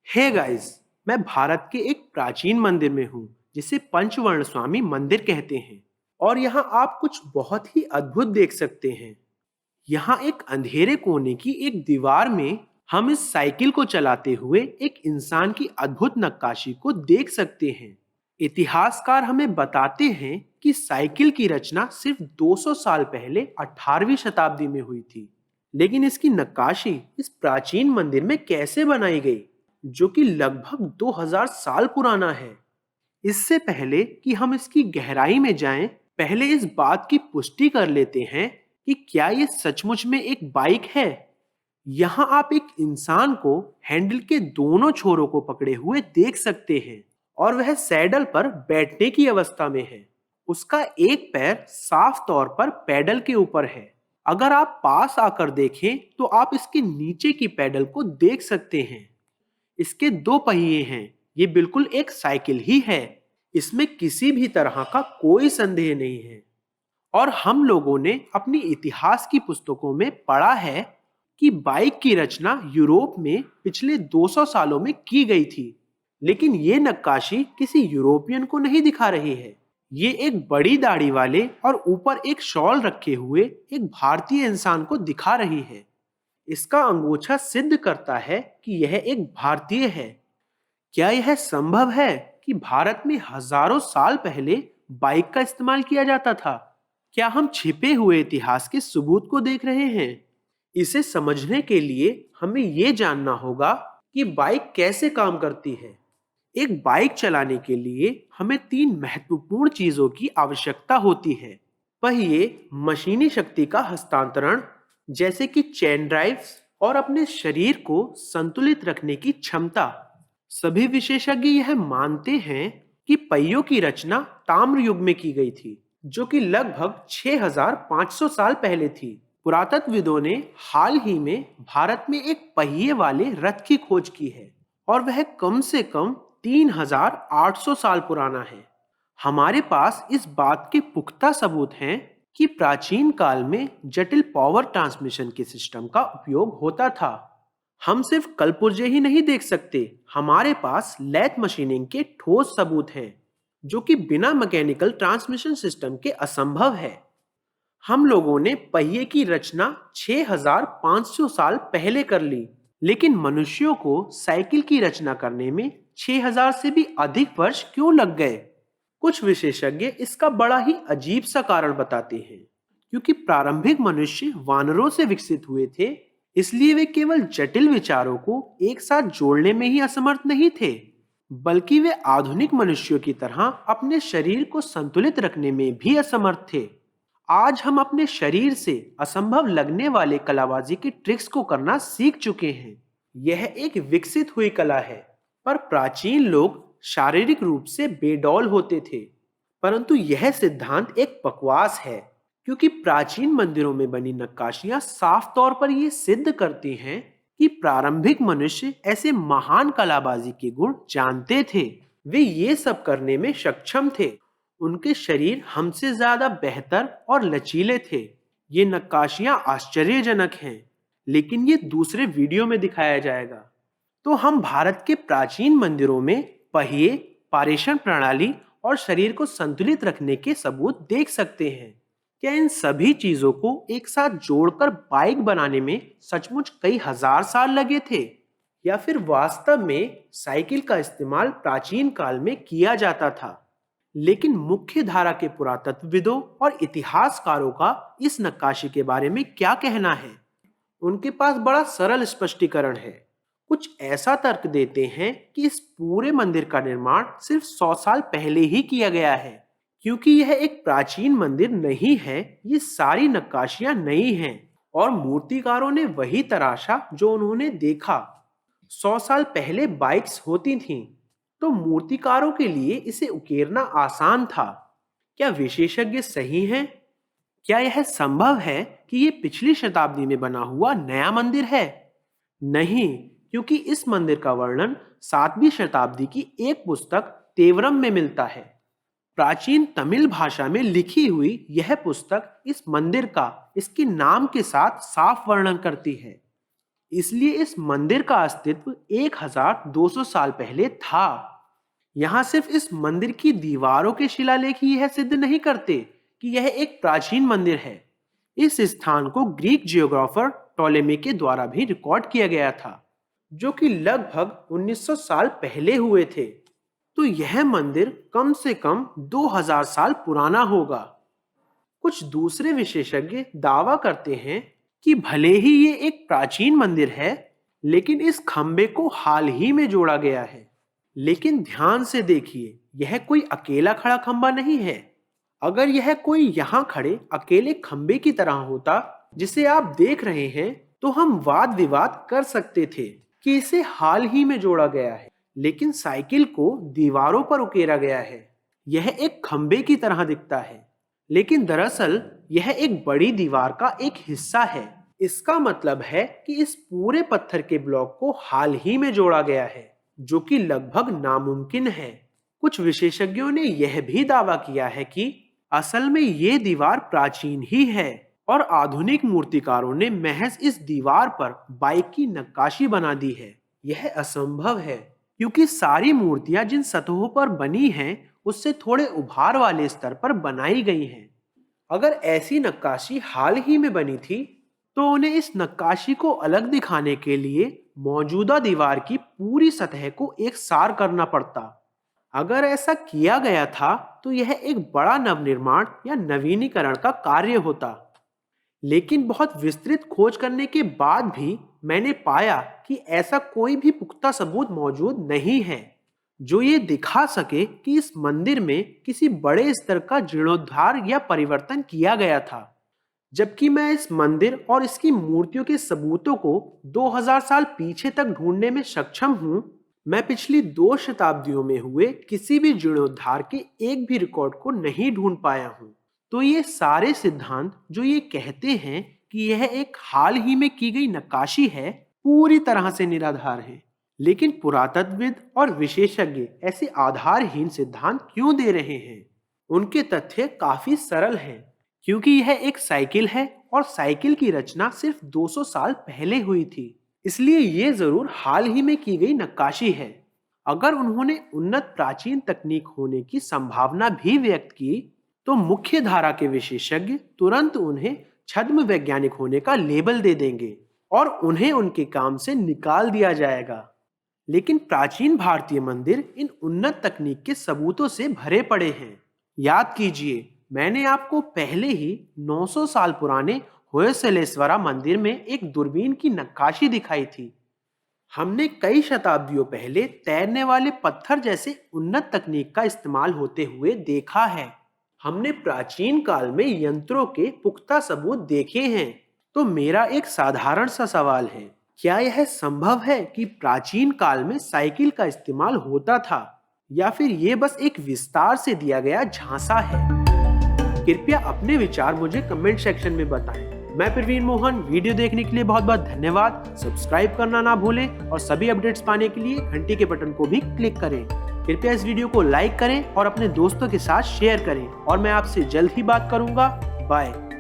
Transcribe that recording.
Hey guys, मैं भारत के एक प्राचीन मंदिर में हूँ जिसे पंचवर्ण स्वामी मंदिर कहते हैं। और यहाँ आप कुछ बहुत ही अद्भुत देख सकते हैं। यहाँ एक अंधेरे कोने की एक दीवार में हम इस साइकिल को चलाते हुए एक इंसान की अद्भुत नक्काशी को देख सकते हैं। इतिहासकार हमें बताते हैं कि साइकिल की रचना सिर्फ 200 साल पहले 18वीं शताब्दी में हुई थी। लेकिन इसकी नक्काशी इस प्राचीन मंदिर में कैसे बनाई गई, जो कि लगभग 2000 साल पुराना है? इससे पहले कि हम इसकी गहराई में जाएं, पहले इस बात की पुष्टि कर लेते हैं कि क्या ये सचमुच में एक बाइक है। यहाँ आप एक इंसान को हैंडल के दोनों छोरों को पकड़े हुए देख सकते हैं और वह सैडल पर बैठने की अवस्था में है। उसका एक पैर साफ तौर पर पैडल के ऊपर है। अगर आप पास आकर देखें तो आप इसके नीचे की पैडल को देख सकते हैं। इसके दो पहिए हैं। ये बिल्कुल एक साइकिल ही है। इसमें किसी भी तरह का कोई संदेह नहीं है। और हम लोगों ने अपनी इतिहास की पुस्तकों में पढ़ा है कि बाइक की रचना यूरोप में पिछले 200 सालों में की गई थी। लेकिन ये नक्काशी किसी यूरोपियन को नहीं दिखा रही है। ये एक बड़ी दाढ़ी वाले और ऊपर एक शॉल रखे हुए एक भारतीय इंसान को दिखा रही है। इसका अंगूछा सिद्ध करता है कि यह एक भारतीय है। क्या यह संभव है कि भारत में हजारों साल पहले बाइक का इस्तेमाल किया जाता था? क्या हम छिपे हुए इतिहास के सबूत को देख रहे हैं? इसे समझने के लिए हमें यह जानना होगा कि बाइक कैसे काम करती है। एक बाइक चलाने के लिए हमें तीन महत्वपूर्ण चीजों की आवश्यकता होती है। पहिए, मशीनी शक्ति का हस्तांतरण जैसे कि चेन ड्राइव्स, और अपने शरीर को संतुलित रखने की क्षमता। सभी विशेषज्ञ यह मानते हैं कि पहियों की रचना ताम्र युग में की गई थी, जो कि लगभग 6500 साल पहले थी। पुरातत्वविदों ने हाल ही में भारत में एक पहिए वाले रथ की खोज की है और वह कम से कम 3800 साल पुराना है। हमारे पास इस बात के पुख्ता सबूत हैं कि प्राचीन काल में जटिल पावर ट्रांसमिशन के सिस्टम का उपयोग होता था। हम सिर्फ कलपुर्जे ही नहीं देख सकते, हमारे पास लैथ मशीनिंग के ठोस सबूत हैं, जो कि बिना मैकेनिकल ट्रांसमिशन सिस्टम के असंभव है। हम लोगों ने पहिए की रचना 6500 साल पहले कर ली, लेकिन मनुष्यों को साइकिल की रचना करने में 6000 से भी अधिक वर्ष क्यों लग गए? कुछ विशेषज्ञ इसका बड़ा ही अजीब सा कारण बताते हैं। क्योंकि प्रारंभिक मनुष्य वानरों से विकसित हुए थे, इसलिए वे केवल जटिल विचारों को एक साथ जोड़ने में ही असमर्थ नहीं थे, बल्कि वे आधुनिक मनुष्यों की तरह अपने शरीर को संतुलित रखने में भी असमर्थ थे। आज हम अपने शरीर से असंभव लगने वाले कलाबाजी की ट्रिक्स को करना सीख चुके हैं। यह एक विकसित हुई कला है, पर प्राचीन लोग शारीरिक रूप से बेडौल होते थे। परंतु यह सिद्धांत एक बकवास है, क्योंकि प्राचीन मंदिरों में बनी नक्काशियां साफ तौर पर यह सिद्ध करती हैं कि प्रारंभिक मनुष्य ऐसे महान कलाबाजी के गुण जानते थे। वे ये सब करने में सक्षम थे। उनके शरीर हमसे ज्यादा बेहतर और लचीले थे। ये नक्काशियां आश्चर्यजनक हैं, लेकिन ये दूसरे वीडियो में दिखाया जाएगा। तो हम भारत के प्राचीन मंदिरों में पहिए, पारेषण प्रणाली और शरीर को संतुलित रखने के सबूत देख सकते हैं। क्या इन सभी चीजों को एक साथ जोड़कर बाइक बनाने में सचमुच कई हजार साल लगे थे, या फिर वास्तव में साइकिल का इस्तेमाल प्राचीन काल में किया जाता था? लेकिन मुख्य धारा के पुरातत्वविदों और इतिहासकारों का इस नक्काशी के बारे में क्या कहना है? उनके पास बड़ा सरल स्पष्टीकरण है। कुछ ऐसा तर्क देते हैं कि इस पूरे मंदिर का निर्माण सिर्फ 100 साल पहले ही किया गया है। क्योंकि यह एक प्राचीन मंदिर नहीं है, ये सारी नक्काशियां नई हैं और मूर्तिकारों ने वही तराशा जो उन्होंने देखा। 100 साल पहले बाइक्स होती थीं, तो मूर्तिकारों के लिए इसे उकेरना आसान था। क्या विशेषज्ञ सही हैं? क्या यह संभव है कि ये पिछली शताब्दी में बना हुआ नया मंदिर है? नहीं, क्योंकि इस मंदिर का वर्णन 7वीं शताब्दी की एक पुस्तक तेवरम में मिलता है। प्राचीन तमिल भाषा में लिखी हुई यह पुस्तक इस मंदिर का इसके नाम के साथ साफ वर्णन करती है। इसलिए इस मंदिर का अस्तित्व 1200 साल पहले था। यहाँ सिर्फ इस मंदिर की दीवारों के शिलालेख ही यह सिद्ध नहीं करते कि यह एक प्राचीन मंदिर है। इस स्थान को ग्रीक जियोग्राफर टॉलेमी के द्वारा भी रिकॉर्ड किया गया था, जो कि लगभग 1900 साल पहले हुए थे। तो यह मंदिर कम से कम 2000 साल पुराना होगा। कुछ दूसरे विशेषज्ञ दावा करते हैं कि भले ही ये एक प्राचीन मंदिर है, लेकिन इस खंबे को हाल ही में जोड़ा गया है। लेकिन ध्यान से देखिए, यह कोई अकेला खड़ा खंबा नहीं है। अगर यह कोई यहाँ खड़े अकेले खंबे की तरह होता जिसे आप देख रहे हैं, तो हम वाद विवाद कर सकते थे कि इसे हाल ही में जोड़ा गया है, लेकिन साइकिल को दीवारों पर उकेरा गया है। यह एक खंबे की तरह दिखता है, लेकिन दरअसल यह एक बड़ी दीवार का एक हिस्सा है। इसका मतलब है कि इस पूरे पत्थर के ब्लॉक को हाल ही में जोड़ा गया है, जो कि लगभग नामुमकिन है। कुछ विशेषज्ञों ने यह भी दावा किया है कि असल में ये दीवार प्राचीन ही है और आधुनिक मूर्तिकारों ने महज इस दीवार पर बाइक की नक्काशी बना दी है। यह असंभव है, क्योंकि सारी मूर्तियां जिन सतहों पर बनी हैं, उससे थोड़े उभार वाले स्तर पर बनाई गई हैं। अगर ऐसी नक्काशी हाल ही में बनी थी, तो उन्हें इस नक्काशी को अलग दिखाने के लिए मौजूदा दीवार की पूरी सतह को एक सार करना पड़ता। अगर ऐसा किया गया था, तो यह एक बड़ा नवनिर्माण या नवीनीकरण का कार्य होता। लेकिन बहुत विस्तृत खोज करने के बाद भी मैंने पाया कि ऐसा कोई भी पुख्ता सबूत मौजूद नहीं है जो ये दिखा सके कि इस मंदिर में किसी बड़े स्तर का जीर्णोद्धार या परिवर्तन किया गया था। जबकि मैं इस मंदिर और इसकी मूर्तियों के सबूतों को 2000 साल पीछे तक ढूंढने में सक्षम हूं, मैं पिछली 2 शताब्दियों में हुए किसी भी जीर्णोद्धार के एक भी रिकॉर्ड को नहीं ढूंढ पाया हूं। तो ये सारे सिद्धांत जो ये कहते हैं कि यह एक हाल ही में की गई नक्काशी है, पूरी तरह से निराधार है। लेकिन पुरातत्वविद और विशेषज्ञ ऐसे आधारहीन सिद्धांत क्यों दे रहे हैं? उनके तथ्य काफी सरल हैं, क्योंकि यह एक साइकिल है और साइकिल की रचना सिर्फ 200 साल पहले हुई थी, इसलिए ये जरूर हाल ही में की गई नक्काशी है। अगर उन्होंने उन्नत प्राचीन तकनीक होने की संभावना भी व्यक्त की, तो मुख्य धारा के विशेषज्ञ तुरंत उन्हें छद्म वैज्ञानिक होने का लेबल दे देंगे और उन्हें उनके काम से निकाल दिया जाएगा। लेकिन प्राचीन भारतीय मंदिर इन उन्नत तकनीक के सबूतों से भरे पड़े हैं। याद कीजिए, मैंने आपको पहले ही 900 साल पुराने होयसलेश्वरा मंदिर में एक दूरबीन की नक्काशी दिखाई थी। हमने कई शताब्दियों पहले तैरने वाले पत्थर जैसे उन्नत तकनीक का इस्तेमाल होते हुए देखा है। हमने प्राचीन काल में यंत्रों के पुख्ता सबूत देखे हैं। तो मेरा एक साधारण सा सवाल है, क्या यह संभव है कि प्राचीन काल में साइकिल का इस्तेमाल होता था, या फिर ये बस एक विस्तार से दिया गया झांसा है? कृपया अपने विचार मुझे कमेंट सेक्शन में बताएं। मैं प्रवीण मोहन, वीडियो देखने के लिए बहुत बहुत धन्यवाद। सब्सक्राइब करना ना भूलें और सभी अपडेट्स पाने के लिए घंटी के बटन को भी क्लिक करें। कृपया इस वीडियो को लाइक करें और अपने दोस्तों के साथ शेयर करें और मैं आपसे जल्द ही बात करूंगा। बाय।